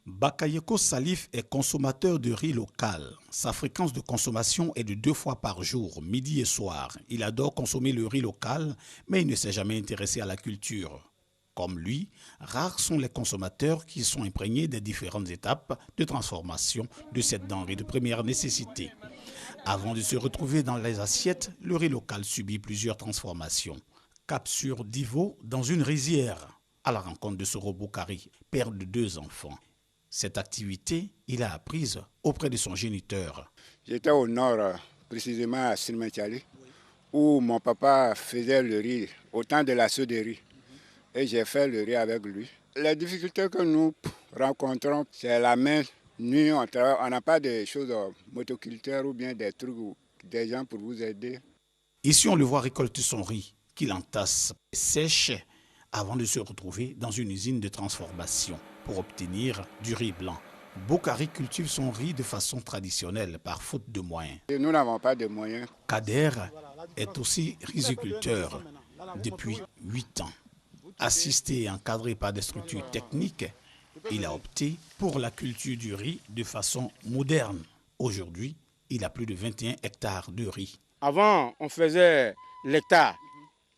Bakayoko Salif est consommateur de riz local. Sa fréquence de consommation est de 2 fois par jour, midi et soir. Il adore consommer le riz local, mais il ne s'est jamais intéressé à la culture. Comme lui, rares sont les consommateurs qui sont imprégnés des différentes étapes de transformation de cette denrée de première nécessité. Avant de se retrouver dans les assiettes, le riz local subit plusieurs transformations. Cap sur Divo, dans une rizière, à la rencontre de Soro Boukari, père de 2 enfants. Cette activité, il a apprise auprès de son géniteur. J'étais au nord, précisément à Silmentiali, où mon papa faisait le riz, au temps de la souderie. Et j'ai fait le riz avec lui. Les difficultés que nous rencontrons, c'est la main nue. On n'a pas de choses motoculteurs ou bien des trucs, des gens pour vous aider. Ici, on le voit récolter son riz, qu'il entasse et sèche avant de se retrouver dans une usine de transformation pour obtenir du riz blanc. Boukari cultive son riz de façon traditionnelle par faute de moyens. Et nous n'avons pas de moyens. Kader est aussi riziculteur depuis 8 ans. Assisté et encadré par des structures techniques, il a opté pour la culture du riz de façon moderne. Aujourd'hui, il a plus de 21 hectares de riz. Avant, on faisait l'hectare,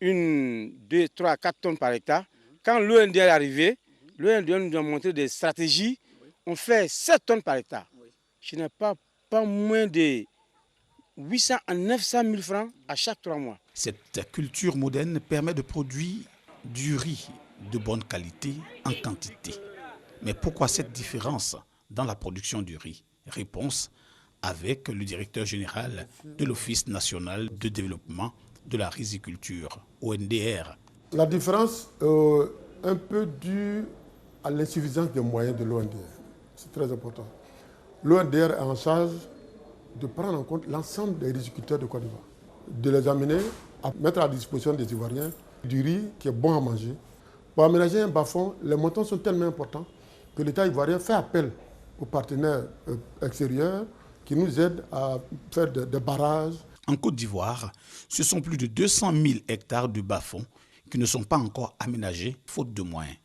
1, 2, 3, 4 tonnes par hectare. Quand l'OND est arrivé, l'OND nous a montré des stratégies. On fait 7 tonnes par hectare. Je n'ai pas moins de 800 à 900 000 francs à chaque 3 mois. Cette culture moderne permet de produire du riz de bonne qualité en quantité. Mais pourquoi cette différence dans la production du riz? Réponse avec le directeur général de l'Office national de développement de la riziculture, ONDR. La différence un peu due à l'insuffisance des moyens de l'ONDR. C'est très important. L'ONDR est en charge de prendre en compte l'ensemble des riziculteurs de Côte d'Ivoire, de les amener à mettre à disposition des Ivoiriens du riz qui est bon à manger. Pour aménager un bas-fond, les montants sont tellement importants que l'État ivoirien fait appel aux partenaires extérieurs qui nous aident à faire des barrages. En Côte d'Ivoire, ce sont plus de 200 000 hectares de bas-fonds qui ne sont pas encore aménagés faute de moyens.